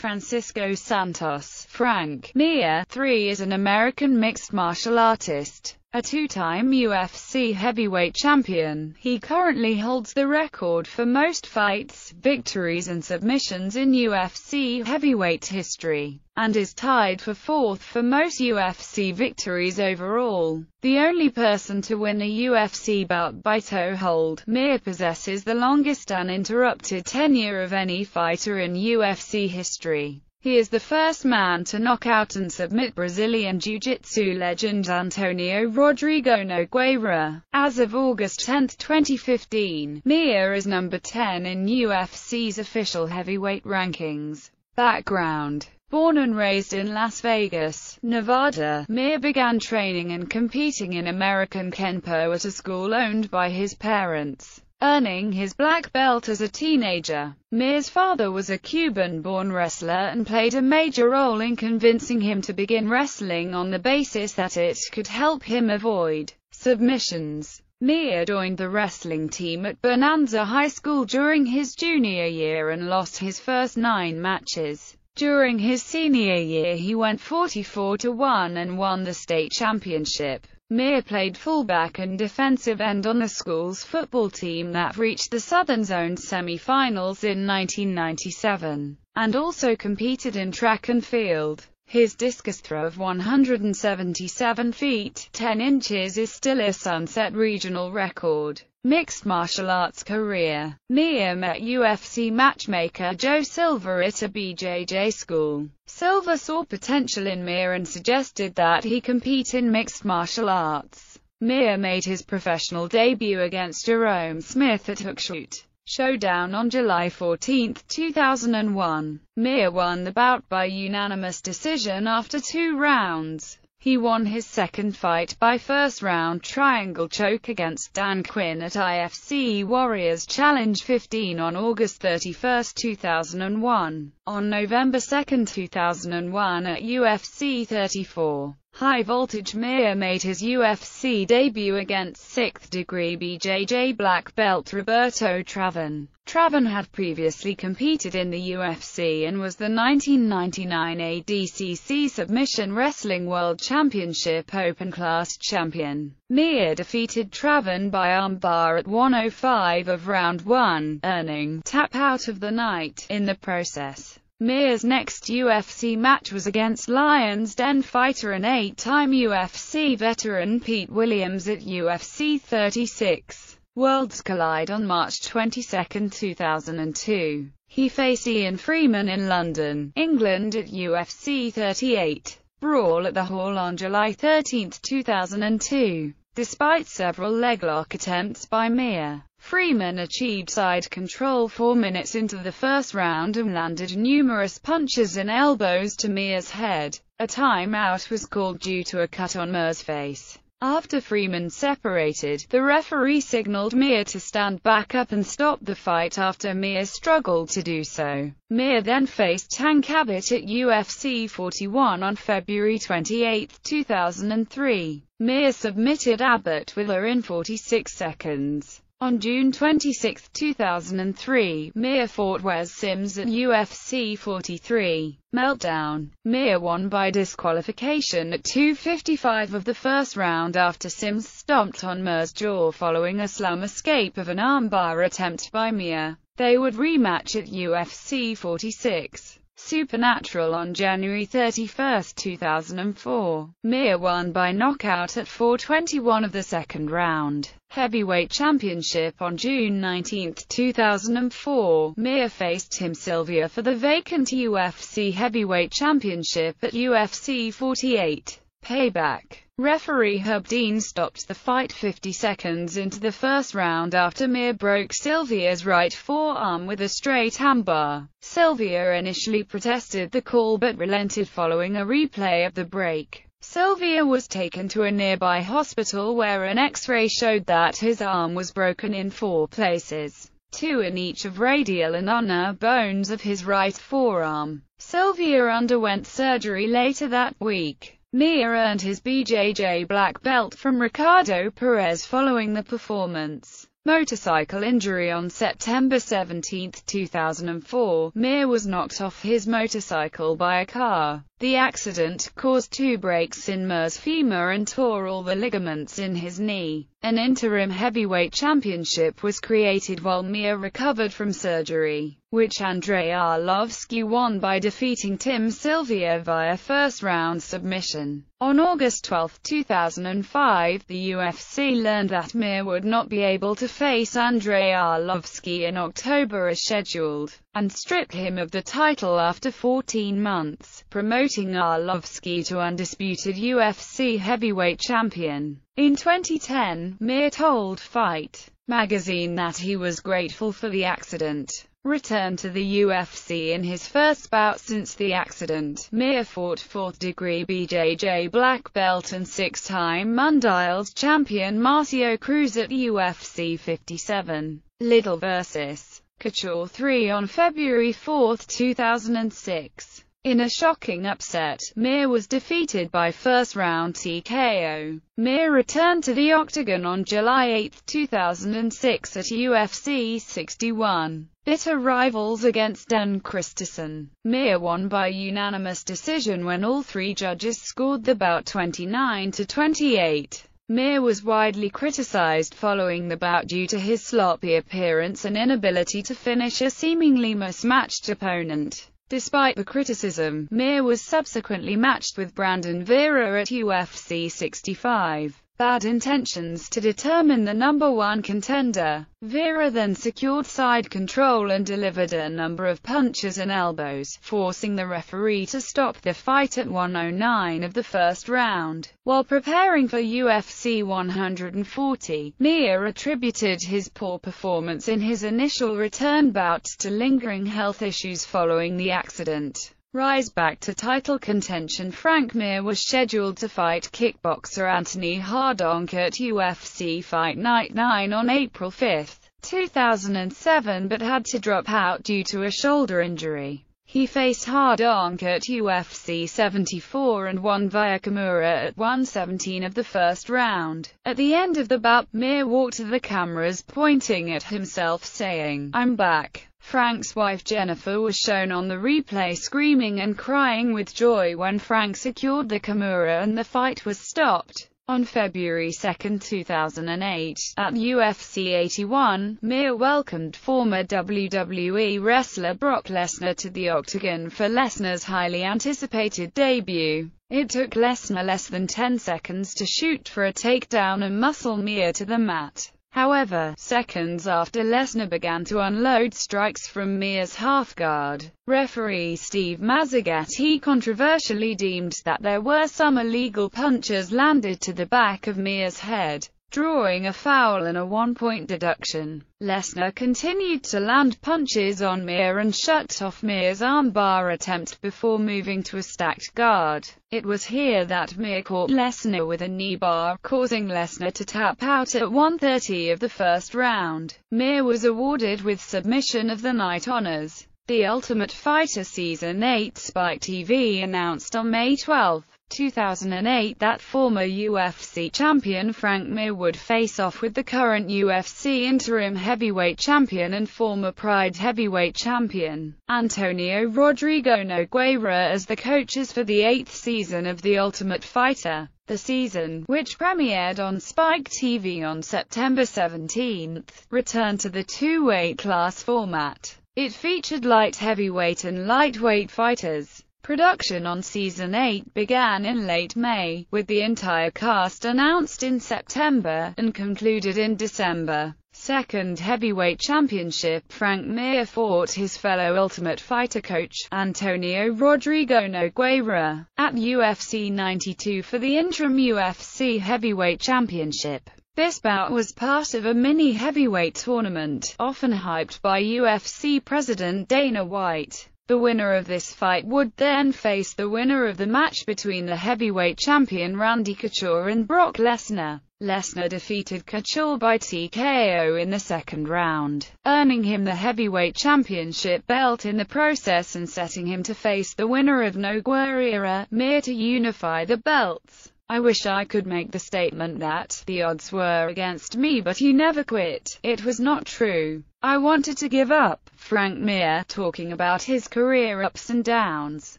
Francisco Santos. Frank Mir, 3, is an American mixed martial artist, a two-time UFC heavyweight champion. He currently holds the record for most fights, victories and submissions in UFC heavyweight history, and is tied for fourth for most UFC victories overall. The only person to win a UFC bout by toe hold, Mir possesses the longest uninterrupted tenure of any fighter in UFC history. He is the first man to knock out and submit Brazilian Jiu-Jitsu legend Antonio Rodrigo Nogueira. As of August 10, 2015, Mir is number 10 in UFC's official heavyweight rankings. Background: born and raised in Las Vegas, Nevada, Mir began training and competing in American Kenpo at a school owned by his parents, earning his black belt as a teenager. Mir's father was a Cuban-born wrestler and played a major role in convincing him to begin wrestling on the basis that it could help him avoid submissions. Mir joined the wrestling team at Bonanza High School during his junior year and lost his first 9 matches. During his senior year he went 44-1 and won the state championship. Mir played fullback and defensive end on the school's football team that reached the Southern Zone semi-finals in 1997, and also competed in track and field. His discus throw of 177 feet, 10 inches is still a Sunset Regional record. Mixed martial arts career: Mir met UFC matchmaker Joe Silva at a BJJ school. Silva saw potential in Mir and suggested that he compete in mixed martial arts. Mir made his professional debut against Jerome Smith at Hookshot Showdown on July 14, 2001. Mir won the bout by unanimous decision after 2 rounds. He won his second fight by first-round triangle choke against Dan Quinn at IFC Warriors Challenge 15 on August 31, 2001. On November 2, 2001 at UFC 34, High Voltage, Mir made his UFC debut against 6th degree BJJ black belt Roberto Traven. Traven had previously competed in the UFC and was the 1999 ADCC Submission Wrestling World Championship Open Class champion. Mir defeated Traven by armbar at 1:05 of round 1, earning tap out of the night in the process. Mir's next UFC match was against Lions Den fighter and 8-time UFC veteran Pete Williams at UFC 36. Worlds collide on March 22, 2002. He faced Ian Freeman in London, England at UFC 38. Brawl at the Hall on July 13, 2002. Despite several leglock attempts by Mir, Freeman achieved side control 4 minutes into the first round and landed numerous punches and elbows to Mir's head. A timeout was called due to a cut on Mir's face. After Freeman separated, the referee signaled Mir to stand back up and stop the fight after Mir struggled to do so. Mir then faced Tank Abbott at UFC 41 on February 28, 2003. Mir submitted Abbott with a in 46 seconds. On June 26, 2003, Mir fought Wes Sims at UFC 43. Meltdown. Mir won by disqualification at 2:55 of the first round after Sims stomped on Mir's jaw following a slam escape of an armbar attempt by Mir. They would rematch at UFC 46. Supernatural on January 31, 2004. Mir won by knockout at 4:21 of the second round. Heavyweight Championship on June 19, 2004. Mir faced Tim Sylvia for the vacant UFC Heavyweight Championship at UFC 48. Payback. Referee Hub Dean stopped the fight 50 seconds into the first round after Mir broke Sylvia's right forearm with a straight armbar. Sylvia initially protested the call but relented following a replay of the break. Sylvia was taken to a nearby hospital where an X-ray showed that his arm was broken in 4 places, 2 in each of radial and ulnar bones of his right forearm. Sylvia underwent surgery later that week. Mir earned his BJJ black belt from Ricardo Perez following the performance. Motorcycle injury. On September 17, 2004, Mir was knocked off his motorcycle by a car. The accident caused two breaks in Mir's femur and tore all the ligaments in his knee. An interim heavyweight championship was created while Mir recovered from surgery, which Andrei Arlovski won by defeating Tim Sylvia via first-round submission. On August 12, 2005, the UFC learned that Mir would not be able to face Andrei Arlovski in October as scheduled, and stripped him of the title after 14 months, promoting Arlovski to undisputed UFC heavyweight champion. In 2010, Mir told Fight magazine that he was grateful for the accident. Returned to the UFC in his first bout since the accident. Mir fought 4th degree BJJ black belt and 6-time Mundials champion Marcio Cruz at UFC 57. Liddell vs. Couture 3 on February 4, 2006. In a shocking upset, Mir was defeated by first-round TKO. Mir returned to the octagon on July 8, 2006 at UFC 61. Bitter rivals against Dan Christensen. Mir won by unanimous decision when all three judges scored the bout 29-28. Mir was widely criticized following the bout due to his sloppy appearance and inability to finish a seemingly mismatched opponent. Despite the criticism, Mir was subsequently matched with Brandon Vera at UFC 65. Bad intentions to determine the number one contender. Vera then secured side control and delivered a number of punches and elbows, forcing the referee to stop the fight at 1:09 of the first round. While preparing for UFC 140, Mir attributed his poor performance in his initial return bout to lingering health issues following the accident. Rise back to title contention. Frank Mir was scheduled to fight kickboxer Anthony Hardonk at UFC Fight Night 9 on April 5, 2007 but had to drop out due to a shoulder injury. He faced Hardonk at UFC 74 and won via Kimura at 1:17 of the first round. At the end of the bout, Mir walked to the cameras pointing at himself saying, "I'm back." Frank's wife Jennifer was shown on the replay screaming and crying with joy when Frank secured the Kimura and the fight was stopped. On February 2, 2008, at UFC 81, Mir welcomed former WWE wrestler Brock Lesnar to the octagon for Lesnar's highly anticipated debut. It took Lesnar less than 10 seconds to shoot for a takedown and muscle Mir to the mat. However, seconds after, Lesnar began to unload strikes from Mir's half-guard. Referee Steve Mazzagatti controversially deemed that there were some illegal punches landed to the back of Mir's head, drawing a foul and a 1-point deduction. Lesnar continued to land punches on Mir and shut off Mir's armbar attempt before moving to a stacked guard. It was here that Mir caught Lesnar with a knee bar, causing Lesnar to tap out at 1:30 of the first round. Mir was awarded with submission of the night honors. The Ultimate Fighter Season 8 Spike TV announced on May 12, 2008 that former UFC champion Frank Mir would face off with the current UFC interim heavyweight champion and former Pride heavyweight champion Antonio Rodrigo Nogueira as the coaches for the 8th season of The Ultimate Fighter. The season, which premiered on Spike TV on September 17, returned to the two-weight class format. It featured light heavyweight and lightweight fighters. Production on Season 8 began in late May, with the entire cast announced in September, and concluded in December. Second heavyweight championship. Frank Mir fought his fellow Ultimate Fighter coach, Antonio Rodrigo Nogueira, at UFC 92 for the interim UFC heavyweight championship. This bout was part of a mini heavyweight tournament, often hyped by UFC president Dana White. The winner of this fight would then face the winner of the match between the heavyweight champion Randy Couture and Brock Lesnar. Lesnar defeated Couture by TKO in the second round, earning him the heavyweight championship belt in the process and setting him to face the winner of Nogueira, Mir, to unify the belts. I wish I could make the statement that the odds were against me, but he never quit. It was not true. I wanted to give up. Frank Mir, talking about his career ups and downs.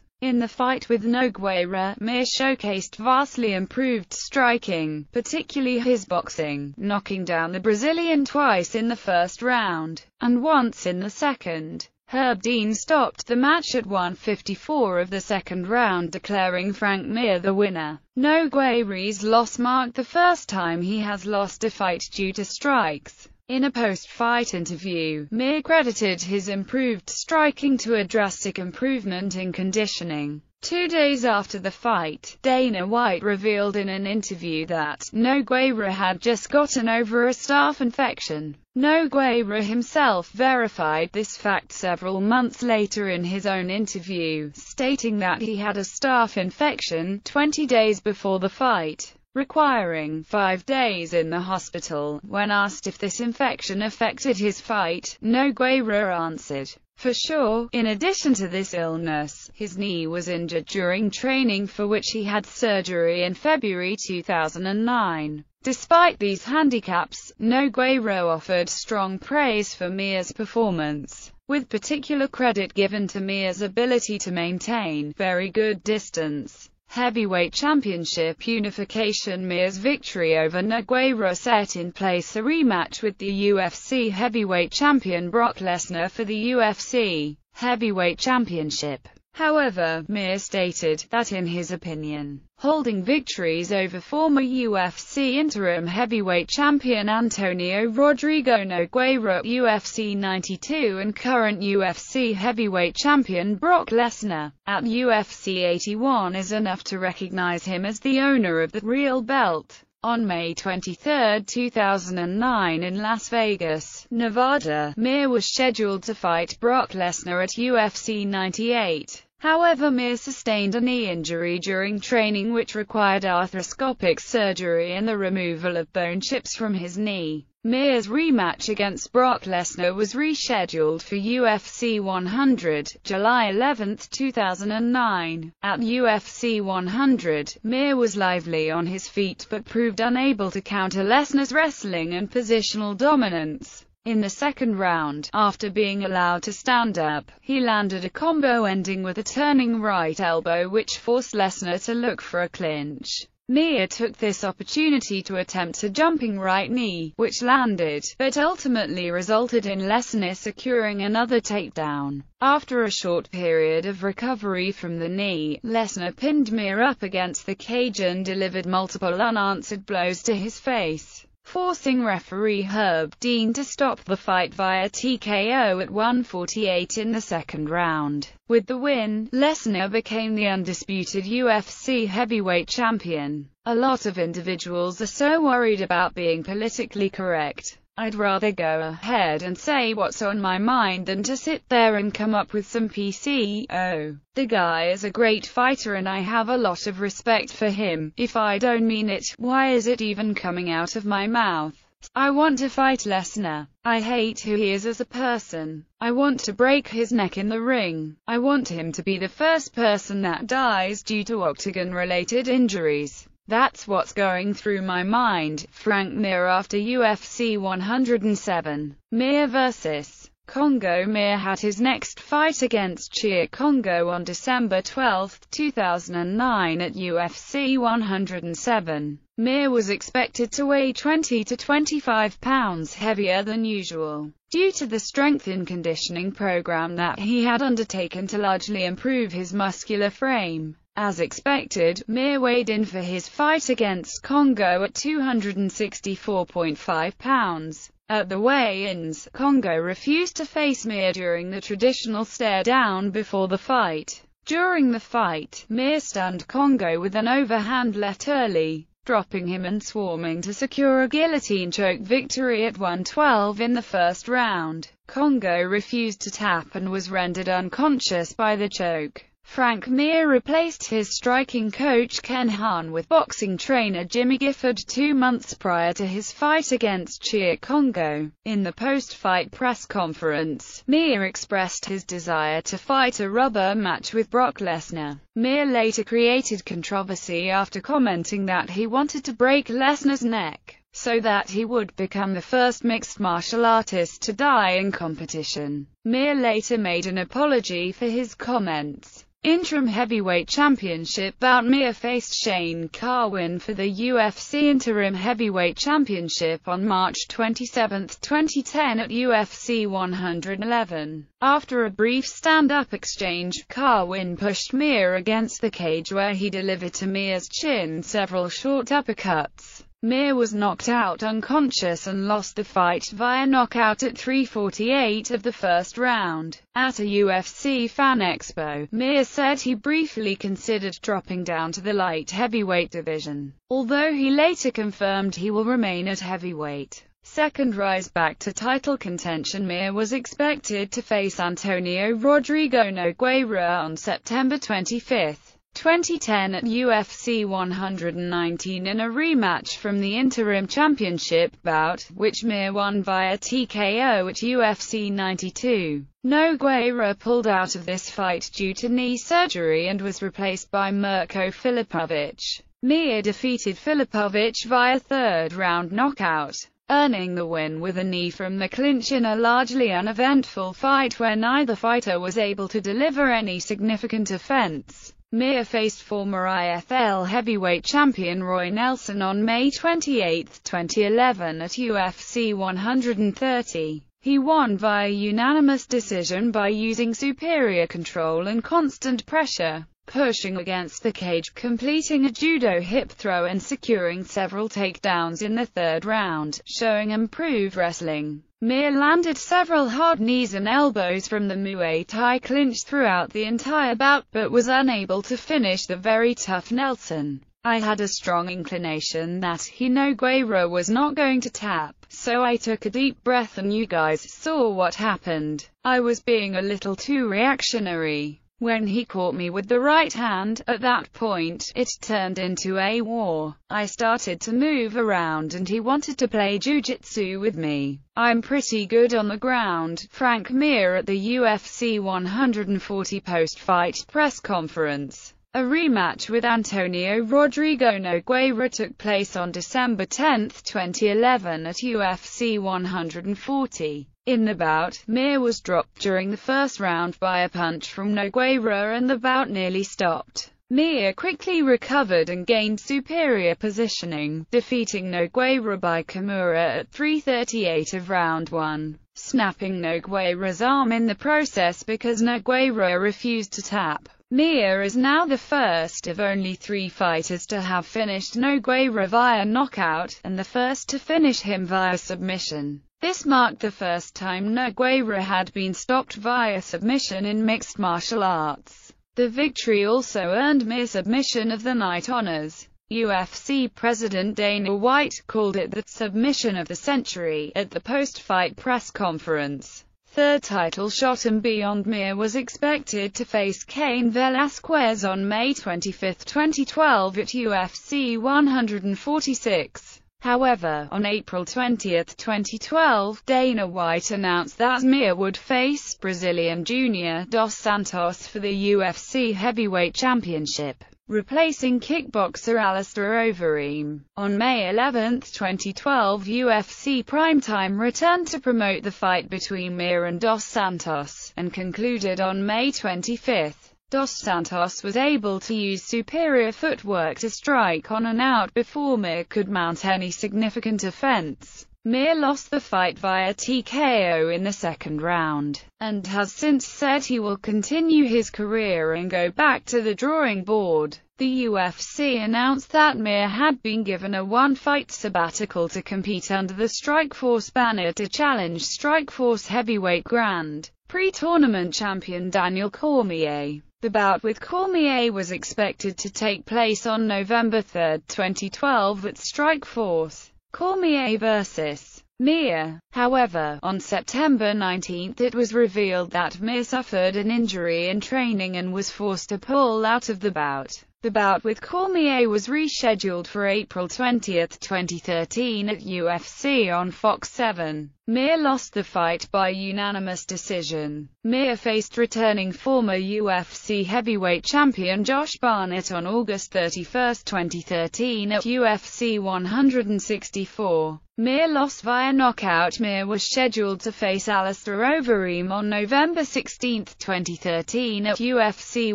In the fight with Nogueira, Mir showcased vastly improved striking, particularly his boxing, knocking down the Brazilian twice in the first round, and once in the second. Herb Dean stopped the match at 1:54 of the second round, declaring Frank Mir the winner. Nogueira's loss marked the first time he has lost a fight due to strikes. In a post-fight interview, Mir credited his improved striking to a drastic improvement in conditioning. 2 days after the fight, Dana White revealed in an interview that Nogueira had just gotten over a staph infection. Nogueira himself verified this fact several months later in his own interview, stating that he had a staph infection 20 days before the fight, requiring 5 days in the hospital. When asked if this infection affected his fight, Nogueira answered, "For sure." In addition to this illness, his knee was injured during training, for which he had surgery in February 2009. Despite these handicaps, Nogueira offered strong praise for Mir's performance, with particular credit given to Mir's ability to maintain very good distance. Heavyweight Championship unification. Mir's victory over Nogueira set in place a rematch with the UFC heavyweight champion Brock Lesnar for the UFC Heavyweight Championship. However, Mir stated that in his opinion, holding victories over former UFC interim heavyweight champion Antonio Rodrigo Nogueira at UFC 92 and current UFC heavyweight champion Brock Lesnar at UFC 81 is enough to recognize him as the owner of the real belt. On May 23, 2009 in Las Vegas, Nevada, Mir was scheduled to fight Brock Lesnar at UFC 98. However, Mir sustained a knee injury during training which required arthroscopic surgery and the removal of bone chips from his knee. Mir's rematch against Brock Lesnar was rescheduled for UFC 100, July 11, 2009. At UFC 100, Mir was lively on his feet but proved unable to counter Lesnar's wrestling and positional dominance. In the second round, after being allowed to stand up, he landed a combo ending with a turning right elbow which forced Lesnar to look for a clinch. Mir took this opportunity to attempt a jumping right knee, which landed, but ultimately resulted in Lesnar securing another takedown. After a short period of recovery from the knee, Lesnar pinned Mir up against the cage and delivered multiple unanswered blows to his face, forcing referee Herb Dean to stop the fight via TKO at 1:48 in the second round. With the win, Lesnar became the undisputed UFC heavyweight champion. A lot of individuals are so worried about being politically correct. I'd rather go ahead and say what's on my mind than to sit there and come up with some PCO. The guy is a great fighter and I have a lot of respect for him. If I don't mean it, why is it even coming out of my mouth? I want to fight Lesnar. I hate who he is as a person. I want to break his neck in the ring. I want him to be the first person that dies due to octagon-related injuries. That's what's going through my mind. Frank Mir after UFC 107. Mir vs. Congo. Mir had his next fight against Cheick Kongo on December 12, 2009 at UFC 107. Mir was expected to weigh 20 to 25 pounds heavier than usual, due to the strength and conditioning program that he had undertaken to largely improve his muscular frame. As expected, Mir weighed in for his fight against Kongo at 264.5 pounds. At the weigh-ins, Kongo refused to face Mir during the traditional stare-down before the fight. During the fight, Mir stunned Kongo with an overhand left early, dropping him and swarming to secure a guillotine choke victory at 1:12 in the first round. Kongo refused to tap and was rendered unconscious by the choke. Frank Mir replaced his striking coach Ken Hahn with boxing trainer Jimmy Gifford 2 months prior to his fight against Cheick Kongo. In the post-fight press conference, Mir expressed his desire to fight a rubber match with Brock Lesnar. Mir later created controversy after commenting that he wanted to break Lesnar's neck, so that he would become the first mixed martial artist to die in competition. Mir later made an apology for his comments. Interim Heavyweight Championship bout: Mir faced Shane Carwin for the UFC Interim Heavyweight Championship on March 27, 2010 at UFC 111. After a brief stand-up exchange, Carwin pushed Mir against the cage where he delivered to Mir's chin several short uppercuts. Mir was knocked out unconscious and lost the fight via knockout at 3:48 of the first round. At a UFC Fan Expo, Mir said he briefly considered dropping down to the light heavyweight division, although he later confirmed he will remain at heavyweight. Second rise back to title contention: Mir was expected to face Antonio Rodrigo Nogueira on September 25, 2010 at UFC 119 in a rematch from the interim championship bout, which Mir won via TKO at UFC 92. Nogueira pulled out of this fight due to knee surgery and was replaced by Mirko Filipovic. Mir defeated Filipovic via third-round knockout, earning the win with a knee from the clinch in a largely uneventful fight where neither fighter was able to deliver any significant offense. Mir faced former IFL heavyweight champion Roy Nelson on May 28, 2011 at UFC 130. He won via unanimous decision by using superior control and constant pressure, pushing against the cage, completing a judo hip throw and securing several takedowns in the third round, showing improved wrestling. Mir landed several hard knees and elbows from the Muay Thai clinch throughout the entire bout, but was unable to finish the very tough Nelson. I had a strong inclination that Nogueira was not going to tap, so I took a deep breath and you guys saw what happened. I was being a little too reactionary. When he caught me with the right hand, at that point, it turned into a war. I started to move around and he wanted to play jiu-jitsu with me. I'm pretty good on the ground. Frank Mir at the UFC 140 post-fight press conference. A rematch with Antonio Rodrigo Nogueira took place on December 10, 2011 at UFC 140. In the bout, Mir was dropped during the first round by a punch from Nogueira and the bout nearly stopped. Mir quickly recovered and gained superior positioning, defeating Nogueira by Kimura at 3:38 of round 1, snapping Nogueira's arm in the process because Nogueira refused to tap. Mir is now the first of only 3 fighters to have finished Nogueira via knockout, and the first to finish him via submission. This marked the first time Nogueira had been stopped via submission in mixed martial arts. The victory also earned Mir Submission of the Night honors. UFC President Dana White called it the submission of the century at the post-fight press conference. Third title shot and beyond: Mir was expected to face Cain Velasquez on May 25, 2012 at UFC 146. However, on April 20, 2012, Dana White announced that Mir would face Brazilian Junior dos Santos for the UFC Heavyweight Championship, replacing kickboxer Alistair Overeem. On May 11, 2012, UFC Primetime returned to promote the fight between Mir and dos Santos, and concluded on May 25. Dos Santos was able to use superior footwork to strike on and out before Mir could mount any significant offense. Mir lost the fight via TKO in the second round, and has since said he will continue his career and go back to the drawing board. The UFC announced that Mir had been given a one-fight sabbatical to compete under the Strikeforce banner to challenge Strikeforce heavyweight Grand Prix tournament champion Daniel Cormier. The bout with Cormier was expected to take place on November 3, 2012 at Strikeforce. Cormier vs. Mir. However, on September 19 it was revealed that Mir suffered an injury in training and was forced to pull out of the bout. The bout with Cormier was rescheduled for April 20, 2013 at UFC on Fox 7. Mir lost the fight by unanimous decision. Mir faced returning former UFC heavyweight champion Josh Barnett on August 31, 2013 at UFC 164. Mir lost via knockout. Mir was scheduled to face Alistair Overeem on November 16, 2013 at UFC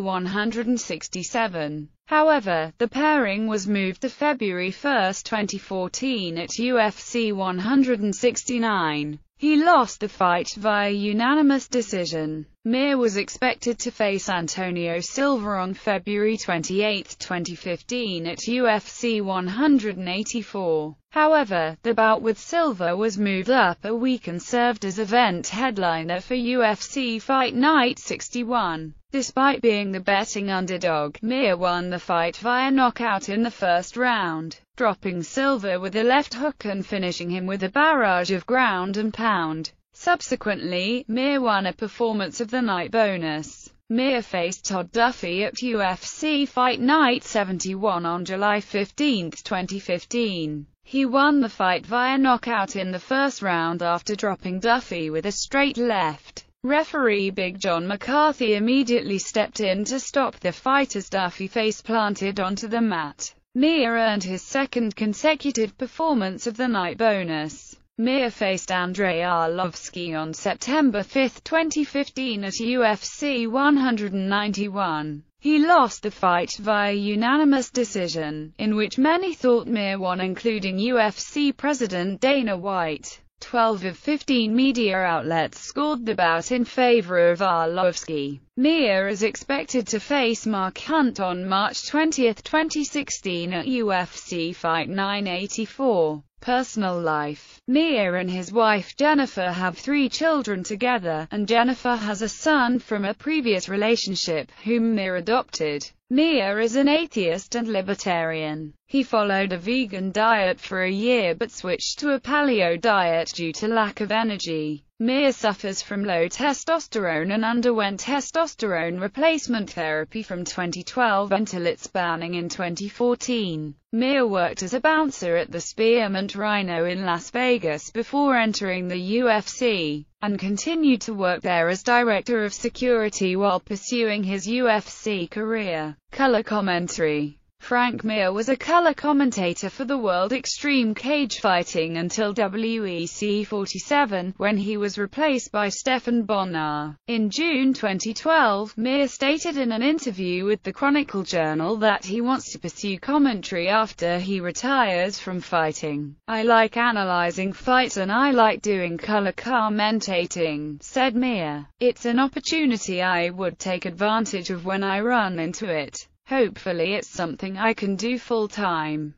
167. However, the pairing was moved to February 1, 2014 at UFC 169. He lost the fight via unanimous decision. Mir was expected to face Antonio Silva on February 28, 2015 at UFC 184. However, the bout with Silva was moved up a week and served as event headliner for UFC Fight Night 61. Despite being the betting underdog, Mir won the fight via knockout in the first round, dropping Silva with a left hook and finishing him with a barrage of ground and pound. Subsequently, Mir won a Performance of the Night bonus. Mir faced Todd Duffy at UFC Fight Night 71 on July 15, 2015. He won the fight via knockout in the first round after dropping Duffy with a straight left. Referee Big John McCarthy immediately stepped in to stop the fight as Duffy face-planted onto the mat. Mir earned his second consecutive Performance of the Night bonus. Mir faced Andrei Arlovski on September 5, 2015 at UFC 191. He lost the fight via unanimous decision, in which many thought Mir won, including UFC President Dana White. 12 of 15 media outlets scored the bout in favor of Arlovski. Mir is expected to face Mark Hunt on March 20, 2016 at UFC Fight 984. Personal life. Mir and his wife Jennifer have 3 children together, and Jennifer has a son from a previous relationship, whom Mir adopted. Mir is an atheist and libertarian. He followed a vegan diet for a year but switched to a paleo diet due to lack of energy. Mir suffers from low testosterone and underwent testosterone replacement therapy from 2012 until its banning in 2014. Mir worked as a bouncer at the Spearmint Rhino in Las Vegas before entering the UFC, and continued to work there as director of security while pursuing his UFC career. Color commentary. Frank Mir was a color commentator for the World Extreme Cage Fighting until WEC 47, when he was replaced by Stephan Bonnar. In June 2012, Mir stated in an interview with the Chronicle Journal that he wants to pursue commentary after he retires from fighting. "I like analyzing fights and I like doing color commentating," said Mir. "It's an opportunity I would take advantage of when I run into it. Hopefully it's something I can do full-time."